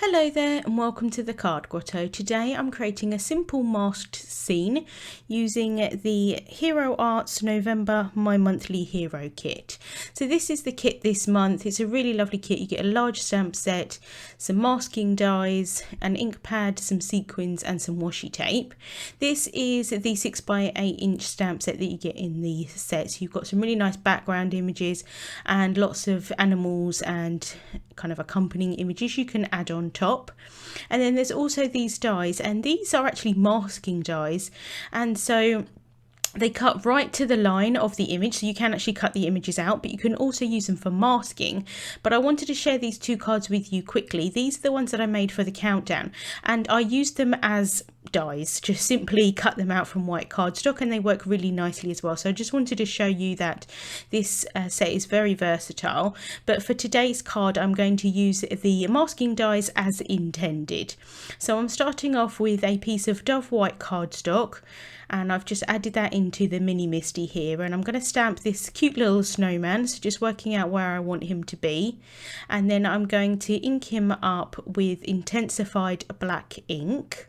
Hello there and welcome to the Card Grotto. Today I'm creating a simple masked scene using the Hero Arts November My Monthly Hero kit. So this is the kit this month. It's a really lovely kit. You get a large stamp set, some masking dies, an ink pad, some sequins and some washi tape. This is the 6x8" stamp set that you get in the set. So you've got some really nice background images and lots of animals and kind of accompanying images you can add on top. And then there's also these dies, and these are actually masking dies, and so they cut right to the line of the image, so you can actually cut the images out, but you can also use them for masking. But I wanted to share these two cards with you quickly. These are the ones that I made for the countdown, and I used them as dies, just simply cut them out from white cardstock, and they work really nicely as well. So I just wanted to show you that this set is very versatile. But for today's card I'm going to use the masking dies as intended. So I'm starting off with a piece of Dove white cardstock, and I've just added that into the mini Misty here, and I'm going to stamp this cute little snowman, so just working out where I want him to be, and then I'm going to ink him up with intensified black ink.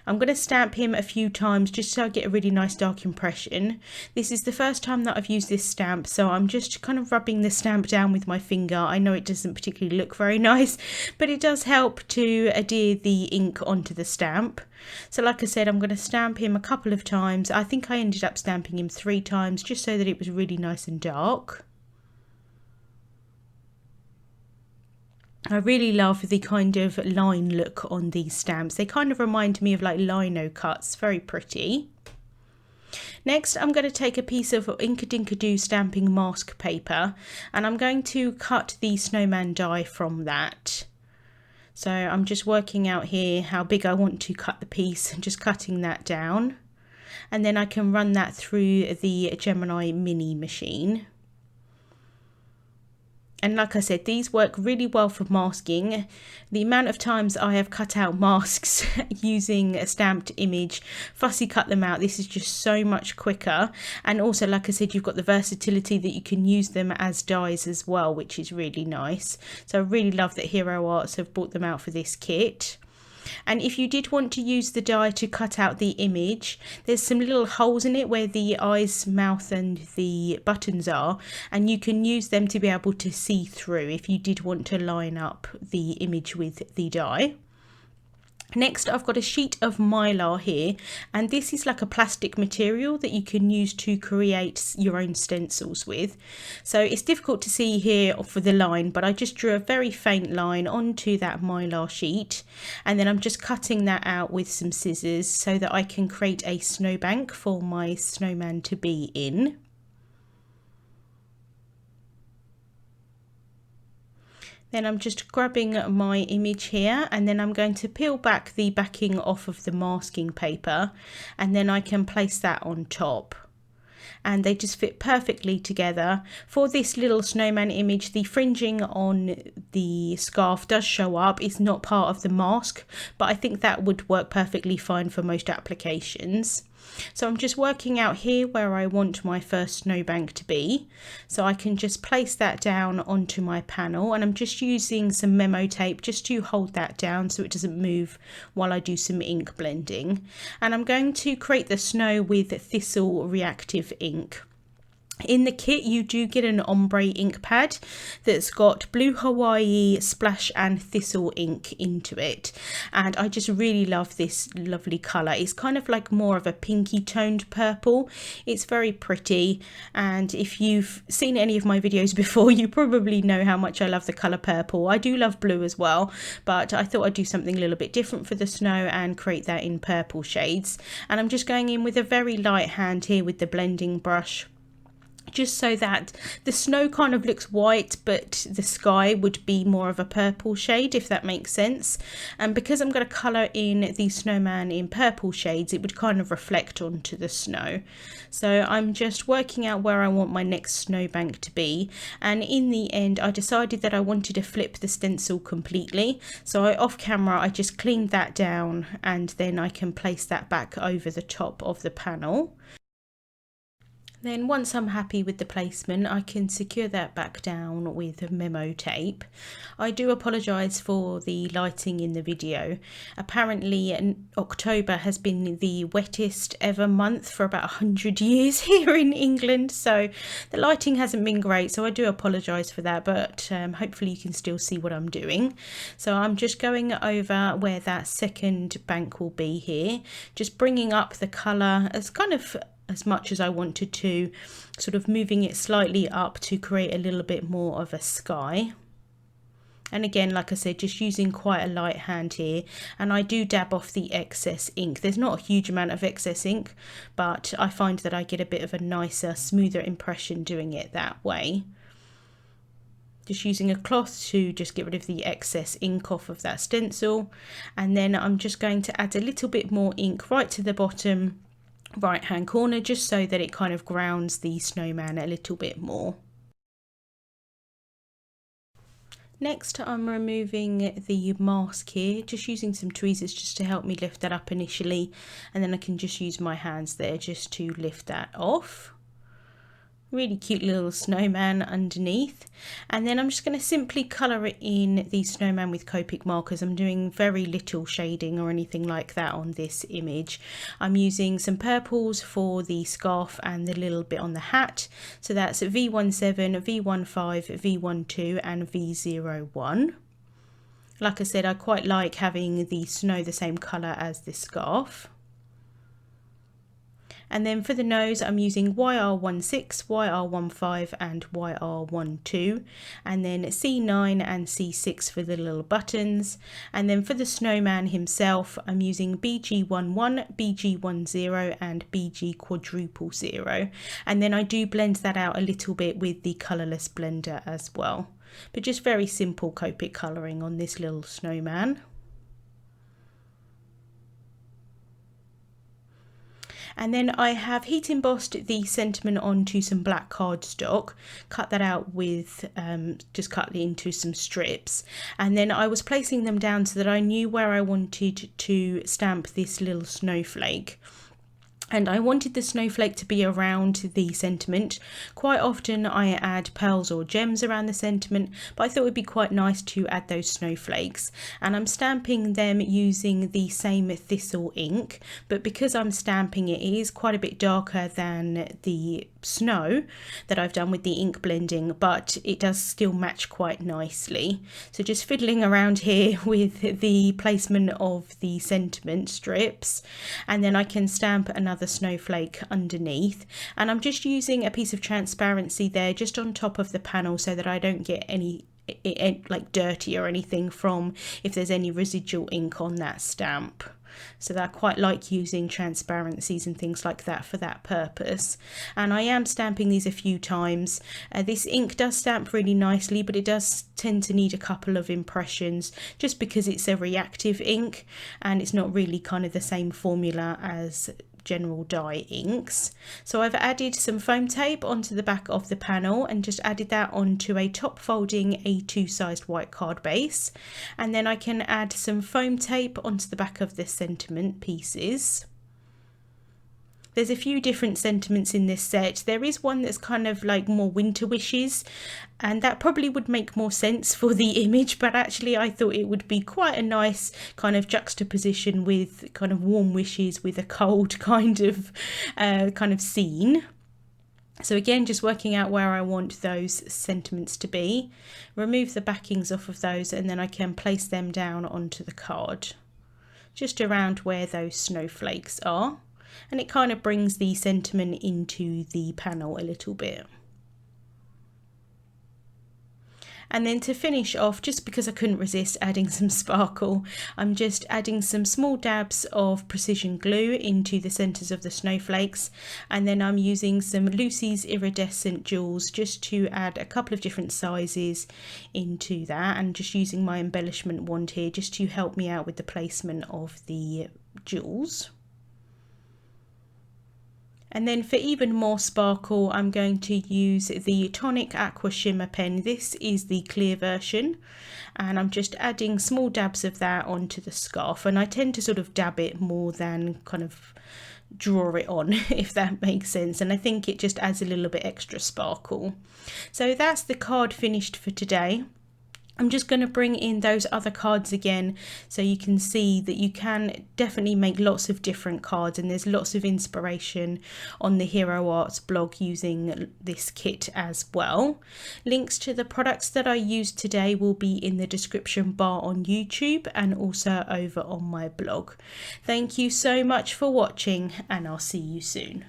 I'm going to stamp him a few times just so I get a really nice dark impression. This is the first time that I've used this stamp, so I'm just kind of rubbing the stamp down with my finger. I know it doesn't particularly look very nice, but it does help to adhere the ink onto the stamp. So like I said, I'm going to stamp him a couple of times. I think I ended up stamping him 3 times just so that it was really nice and dark. I really love the kind of line look on these stamps. They kind of remind me of like lino cuts, very pretty. Next, I'm going to take a piece of inkadinkado stamping mask paper, and I'm going to cut the snowman die from that. So I'm just working out here how big I want to cut the piece and just cutting that down. And then I can run that through the Gemini mini machine. And like I said, these work really well for masking. The amount of times I have cut out masks using a stamped image, fussy cut them out, this is just so much quicker. And also, like I said, you've got the versatility that you can use them as dies as well, which is really nice. So I really love that Hero Arts have brought them out for this kit. And if you did want to use the die to cut out the image, there's some little holes in it where the eyes, mouth and the buttons are, and you can use them to be able to see through if you did want to line up the image with the die. Next, I've got a sheet of mylar here, and this is like a plastic material that you can use to create your own stencils with. So it's difficult to see here for the line, but I just drew a very faint line onto that mylar sheet, and then I'm just cutting that out with some scissors so that I can create a snowbank for my snowman to be in. Then I'm just grabbing my image here, and then I'm going to peel back the backing off of the masking paper, and then I can place that on top. And they just fit perfectly together. For this little snowman image, the fringing on the scarf does show up. It's not part of the mask, but I think that would work perfectly fine for most applications. So I'm just working out here where I want my first snowbank to be. So I can just place that down onto my panel, and I'm just using some memo tape just to hold that down so it doesn't move while I do some ink blending. And I'm going to create the snow with thistle reactive ink. In the kit you do get an ombre ink pad that's got Blue Hawaii, Splash and Thistle ink into it, and I just really love this lovely colour. It's kind of like more of a pinky toned purple. It's very pretty, and if you've seen any of my videos before you probably know how much I love the colour purple. I do love blue as well, but I thought I'd do something a little bit different for the snow and create that in purple shades. And I'm just going in with a very light hand here with the blending brush, just so that the snow kind of looks white, but the sky would be more of a purple shade, if that makes sense. And because I'm going to colour in the snowman in purple shades, it would kind of reflect onto the snow. So I'm just working out where I want my next snowbank to be, and in the end I decided that I wanted to flip the stencil completely. So off camera I just cleaned that down, and then I can place that back over the top of the panel. Then once I'm happy with the placement, I can secure that back down with memo tape. I do apologise for the lighting in the video. Apparently October has been the wettest ever month for about 100 years here in England, so the lighting hasn't been great, so I do apologise for that, but hopefully you can still see what I'm doing. So I'm just going over where that second bank will be here, just bringing up the colour as much as I wanted to, sort of moving it slightly up to create a little bit more of a sky. And again, like I said, just using quite a light hand here, and I do dab off the excess ink. There's not a huge amount of excess ink, but I find that I get a bit of a nicer, smoother impression doing it that way. Just using a cloth to just get rid of the excess ink off of that stencil, and then I'm just going to add a little bit more ink right to the bottom right hand corner, just so that it kind of grounds the snowman a little bit more. Next, I'm removing the mask here, just using some tweezers just to help me lift that up initially, and then I can just use my hands there just to lift that off. Really cute little snowman underneath, and then I'm just going to simply colour it in the snowman with copic markers. I'm doing very little shading or anything like that on this image. I'm using some purples for the scarf and the little bit on the hat, so that's V17, V15, V12 and V01. Like I said, I quite like having the snow the same colour as the scarf. And then for the nose, I'm using YR16, YR15 and YR12, and then C9 and C6 for the little buttons. And then for the snowman himself, I'm using BG11, BG10 and BG quadruple 0. And then I do blend that out a little bit with the colourless blender as well. But just very simple copic colouring on this little snowman. And then I have heat embossed the sentiment onto some black cardstock, cut that out with, just cut it into some strips. And then I was placing them down so that I knew where I wanted to stamp this little snowflake. And I wanted the snowflake to be around the sentiment. Quite often I add pearls or gems around the sentiment, but I thought it would be quite nice to add those snowflakes. And I'm stamping them using the same thistle ink, but because I'm stamping it, it is quite a bit darker than the snow that I've done with the ink blending, but it does still match quite nicely. So just fiddling around here with the placement of the sentiment strips, and then I can stamp another snowflake underneath, and I'm just using a piece of transparency there just on top of the panel so that I don't get any like dirty or anything from if there's any residual ink on that stamp. So that I quite like using transparencies and things like that for that purpose. And I am stamping these a few times. This ink does stamp really nicely, but it does tend to need a couple of impressions just because it's a reactive ink and it's not really kind of the same formula as general dye inks. So I've added some foam tape onto the back of the panel and just added that onto a top folding A2 sized white card base, and then I can add some foam tape onto the back of the sentiment pieces. There's a few different sentiments in this set. There is one that's kind of like more winter wishes, and that probably would make more sense for the image, but actually I thought it would be quite a nice kind of juxtaposition with kind of warm wishes with a cold kind of scene. So again, just working out where I want those sentiments to be. Remove the backings off of those, and then I can place them down onto the card, just around where those snowflakes are. And it kind of brings the sentiment into the panel a little bit. And then to finish off, just because I couldn't resist adding some sparkle, I'm just adding some small dabs of precision glue into the centres of the snowflakes, and then I'm using some Lucy's iridescent jewels just to add a couple of different sizes into that, and just using my embellishment wand here just to help me out with the placement of the jewels. And then for even more sparkle, I'm going to use the Tonic Aqua Shimmer pen. This is the clear version, and I'm just adding small dabs of that onto the scarf, and I tend to sort of dab it more than kind of draw it on, if that makes sense, and I think it just adds a little bit extra sparkle. So that's the card finished for today. I'm just going to bring in those other cards again so you can see that you can definitely make lots of different cards, and there's lots of inspiration on the Hero Arts blog using this kit as well. Links to the products that I used today will be in the description bar on YouTube and also over on my blog. Thank you so much for watching, and I'll see you soon.